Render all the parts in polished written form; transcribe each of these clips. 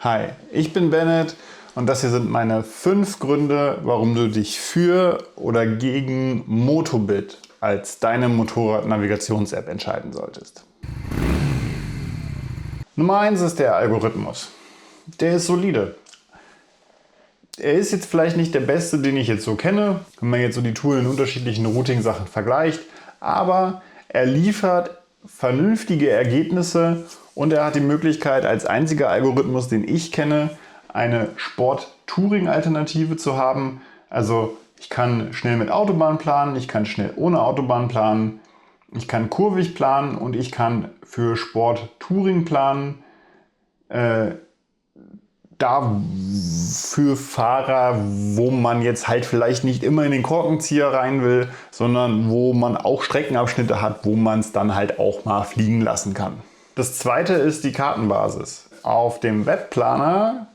Hi, ich bin Bennett und das hier sind meine 5 Gründe, warum du dich für oder gegen Motobit als deine Motorrad-Navigations-App entscheiden solltest. Nummer 1 ist der Algorithmus. Der ist solide. Er ist jetzt vielleicht nicht der beste, den ich jetzt so kenne, wenn man jetzt so die Tool in unterschiedlichen Routing-Sachen vergleicht, aber er liefert vernünftige Ergebnisse und er hat die Möglichkeit, als einziger Algorithmus, den ich kenne, eine Sport-Touring-Alternative zu haben. Also ich kann schnell mit Autobahn planen, ich kann schnell ohne Autobahn planen, ich kann kurvig planen und ich kann für Sport-Touring planen. Da für Fahrer, wo man jetzt halt vielleicht nicht immer in den Korkenzieher rein will, sondern wo man auch Streckenabschnitte hat, wo man es dann halt auch mal fliegen lassen kann. Das zweite ist die Kartenbasis. Auf dem Webplaner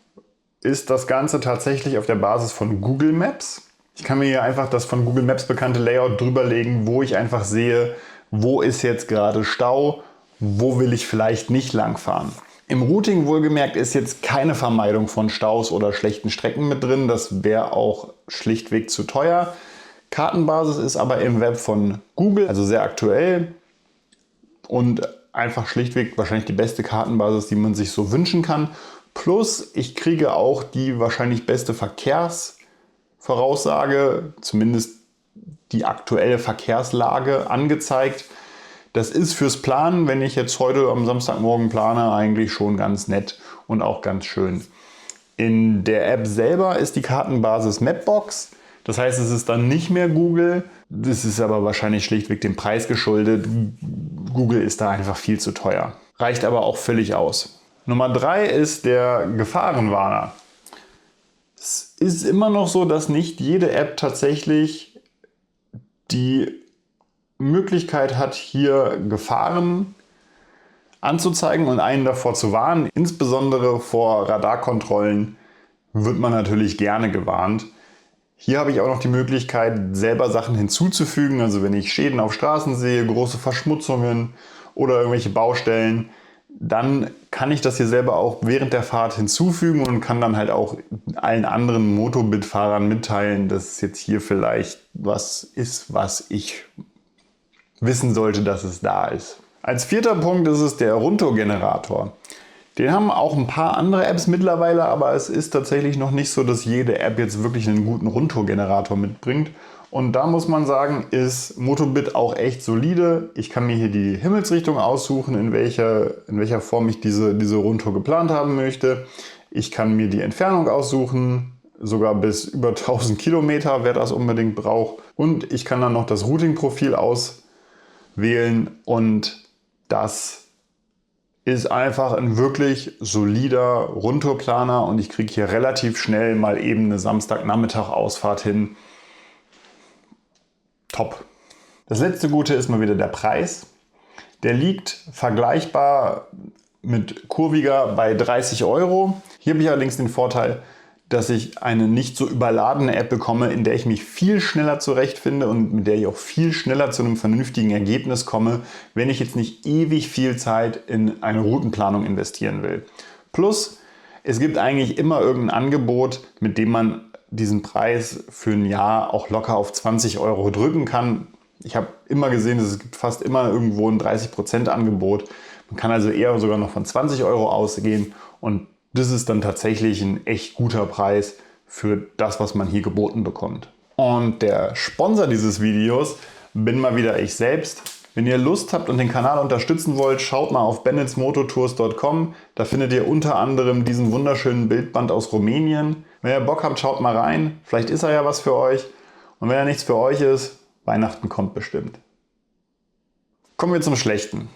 ist das Ganze tatsächlich auf der Basis von Google Maps. Ich kann mir hier einfach das von Google Maps bekannte Layout drüberlegen, wo ich einfach sehe, wo ist jetzt gerade Stau, wo will ich vielleicht nicht lang fahren. Im Routing wohlgemerkt ist jetzt keine Vermeidung von Staus oder schlechten Strecken mit drin. Das wäre auch schlichtweg zu teuer. Kartenbasis ist aber im Web von Google, also sehr aktuell und einfach schlichtweg wahrscheinlich die beste Kartenbasis, die man sich so wünschen kann. Plus ich kriege auch die wahrscheinlich beste Verkehrsvoraussage, zumindest die aktuelle Verkehrslage angezeigt. Das ist fürs Planen, wenn ich jetzt heute am Samstagmorgen plane, eigentlich schon ganz nett und auch ganz schön. In der App selber ist die Kartenbasis Mapbox. Das heißt, es ist dann nicht mehr Google. Das ist aber wahrscheinlich schlichtweg dem Preis geschuldet. Google ist da einfach viel zu teuer. Reicht aber auch völlig aus. Nummer 3 ist der Gefahrenwarner. Es ist immer noch so, dass nicht jede App tatsächlich die Möglichkeit hat, hier Gefahren anzuzeigen und einen davor zu warnen. Insbesondere vor Radarkontrollen wird man natürlich gerne gewarnt. Hier habe ich auch noch die Möglichkeit, selber Sachen hinzuzufügen. Also wenn ich Schäden auf Straßen sehe, große Verschmutzungen oder irgendwelche Baustellen, dann kann ich das hier selber auch während der Fahrt hinzufügen und kann dann halt auch allen anderen Motobit-Fahrern mitteilen, dass es jetzt hier vielleicht was ist, was ich wissen sollte, dass es da ist. Als 4. Punkt ist es der Runto-Generator. Den haben auch ein paar andere Apps mittlerweile, aber es ist tatsächlich noch nicht so, dass jede App jetzt wirklich einen guten Runto-Generator mitbringt. Und da muss man sagen, ist Motobit auch echt solide. Ich kann mir hier die Himmelsrichtung aussuchen, in welcher Form ich diese Runto geplant haben möchte. Ich kann mir die Entfernung aussuchen, sogar bis über 1000 Kilometer, wer das unbedingt braucht. Und ich kann dann noch das Routing-Profil auswählen und das ist einfach ein wirklich solider Rundtourplaner und ich kriege hier relativ schnell mal eben eine Samstagnachmittag-Ausfahrt hin. Top. Das letzte Gute ist mal wieder der Preis. Der liegt vergleichbar mit kurviger bei 30 Euro. Hier habe ich allerdings den Vorteil, dass ich eine nicht so überladene App bekomme, in der ich mich viel schneller zurechtfinde und mit der ich auch viel schneller zu einem vernünftigen Ergebnis komme, wenn ich jetzt nicht ewig viel Zeit in eine Routenplanung investieren will. Plus, es gibt eigentlich immer irgendein Angebot, mit dem man diesen Preis für ein Jahr auch locker auf 20 Euro drücken kann. Ich habe immer gesehen, es gibt fast immer irgendwo ein 30% Angebot. Man kann also eher sogar noch von 20 Euro ausgehen und das ist dann tatsächlich ein echt guter Preis für das, was man hier geboten bekommt. Und der Sponsor dieses Videos bin mal wieder ich selbst. Wenn ihr Lust habt und den Kanal unterstützen wollt, schaut mal auf bennetsmototours.com. Da findet ihr unter anderem diesen wunderschönen Bildband aus Rumänien. Wenn ihr Bock habt, schaut mal rein. Vielleicht ist er ja was für euch. Und wenn er nichts für euch ist, Weihnachten kommt bestimmt. Kommen wir zum Schlechten.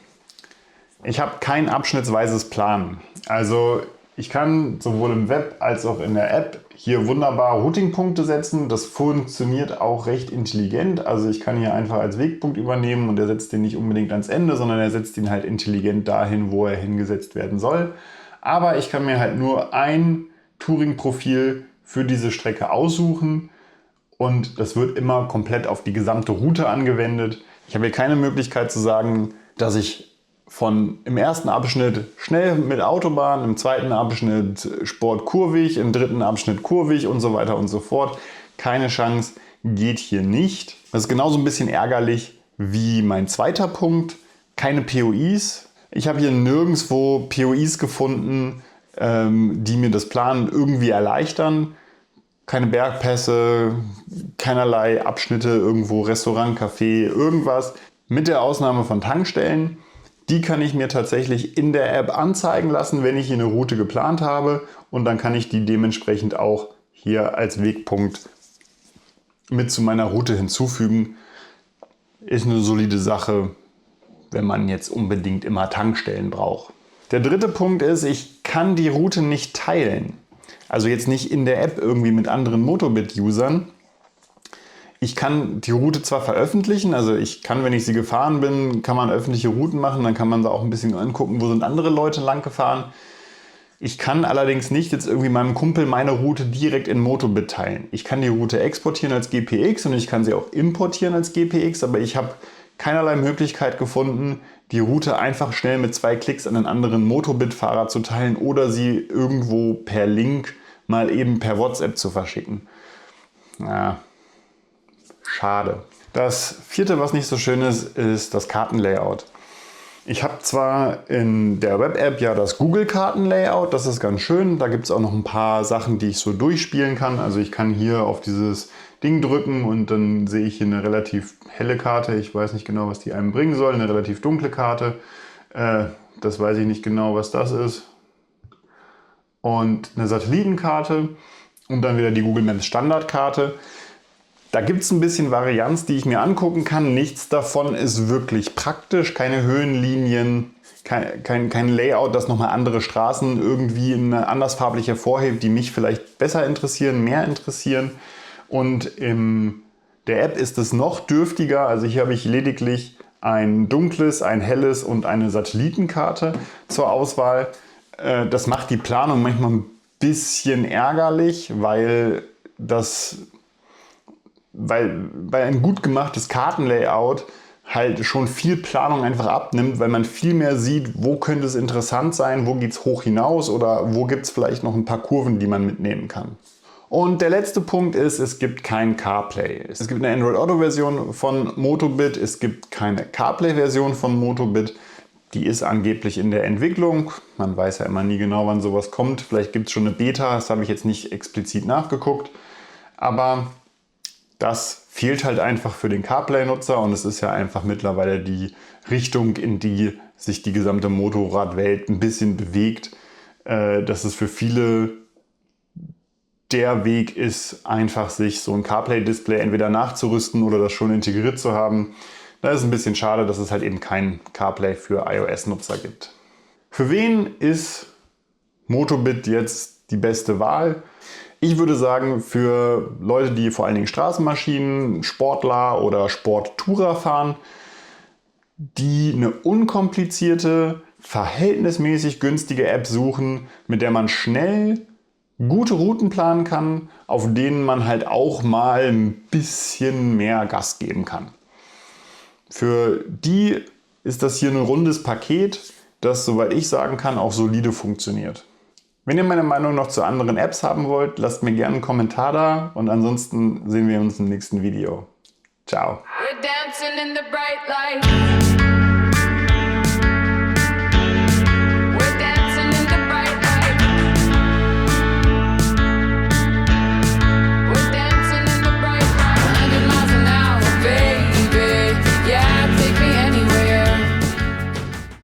Ich habe kein abschnittsweises Planen. Also ich kann sowohl im Web als auch in der App hier wunderbar Routingpunkte setzen. Das funktioniert auch recht intelligent. Also ich kann hier einfach als Wegpunkt übernehmen und er setzt den nicht unbedingt ans Ende, sondern er setzt ihn halt intelligent dahin, wo er hingesetzt werden soll. Aber ich kann mir halt nur ein Touring-Profil für diese Strecke aussuchen und das wird immer komplett auf die gesamte Route angewendet. Ich habe hier keine Möglichkeit zu sagen, dass ich im ersten Abschnitt schnell mit Autobahn, im zweiten Abschnitt sportkurvig, im dritten Abschnitt kurvig und so weiter und so fort. Keine Chance, geht hier nicht. Das ist genauso ein bisschen ärgerlich wie mein zweiter Punkt. Keine POIs. Ich habe hier nirgendwo POIs gefunden, die mir das Planen irgendwie erleichtern. Keine Bergpässe, keinerlei Abschnitte irgendwo, Restaurant, Café, irgendwas. Mit der Ausnahme von Tankstellen. Die kann ich mir tatsächlich in der App anzeigen lassen, wenn ich hier eine Route geplant habe. Und dann kann ich die dementsprechend auch hier als Wegpunkt mit zu meiner Route hinzufügen. Ist eine solide Sache, wenn man jetzt unbedingt immer Tankstellen braucht. Der dritte Punkt ist, ich kann die Route nicht teilen. Also jetzt nicht in der App irgendwie mit anderen Motobit-Usern. Ich kann die Route zwar veröffentlichen, also ich kann, wenn ich sie gefahren bin, kann man öffentliche Routen machen, dann kann man da auch ein bisschen angucken, wo sind andere Leute lang gefahren. Ich kann allerdings nicht jetzt irgendwie meinem Kumpel meine Route direkt in Motobit teilen. Ich kann die Route exportieren als GPX und ich kann sie auch importieren als GPX, aber ich habe keinerlei Möglichkeit gefunden, die Route einfach schnell mit 2 Klicks an einen anderen Motobit-Fahrer zu teilen oder sie irgendwo per Link mal eben per WhatsApp zu verschicken. Ja, schade. Das vierte, was nicht so schön ist, ist das Kartenlayout. Ich habe zwar in der Web-App ja das Google-Karten-Layout, das ist ganz schön. Da gibt es auch noch ein paar Sachen, die ich so durchspielen kann. Also ich kann hier auf dieses Ding drücken und dann sehe ich hier eine relativ helle Karte. Ich weiß nicht genau, was die einem bringen soll. Eine relativ dunkle Karte. Das weiß ich nicht genau, was das ist. Und eine Satellitenkarte und dann wieder die Google Maps Standardkarte. Da gibt es ein bisschen Varianz, die ich mir angucken kann. Nichts davon ist wirklich praktisch. Keine Höhenlinien, kein Layout, das nochmal andere Straßen irgendwie andersfarblich hervorhebt, die mich vielleicht besser interessieren, mehr interessieren. Und in der App ist es noch dürftiger. Also hier habe ich lediglich ein dunkles, ein helles und eine Satellitenkarte zur Auswahl. Das macht die Planung manchmal ein bisschen ärgerlich, weil ein gut gemachtes Kartenlayout halt schon viel Planung einfach abnimmt, weil man viel mehr sieht, wo könnte es interessant sein, wo geht es hoch hinaus oder wo gibt es vielleicht noch ein paar Kurven, die man mitnehmen kann. Und der letzte Punkt ist, es gibt kein CarPlay. Es gibt eine Android Auto Version von Motobit, es gibt keine CarPlay Version von Motobit. Die ist angeblich in der Entwicklung. Man weiß ja immer nie genau, wann sowas kommt. Vielleicht gibt es schon eine Beta, das habe ich jetzt nicht explizit nachgeguckt. Aber das fehlt halt einfach für den CarPlay-Nutzer und es ist ja einfach mittlerweile die Richtung, in die sich die gesamte Motorradwelt ein bisschen bewegt. Dass es für viele der Weg ist, einfach sich so ein CarPlay-Display entweder nachzurüsten oder das schon integriert zu haben. Da ist es ein bisschen schade, dass es halt eben kein CarPlay für iOS-Nutzer gibt. Für wen ist Motobit jetzt die beste Wahl? Ich würde sagen, für Leute, die vor allen Dingen Straßenmaschinen, Sportler oder Sporttourer fahren, die eine unkomplizierte, verhältnismäßig günstige App suchen, mit der man schnell gute Routen planen kann, auf denen man halt auch mal ein bisschen mehr Gas geben kann. Für die ist das hier ein rundes Paket, das, soweit ich sagen kann, auch solide funktioniert. Wenn ihr meine Meinung noch zu anderen Apps haben wollt, lasst mir gerne einen Kommentar da und ansonsten sehen wir uns im nächsten Video. Ciao.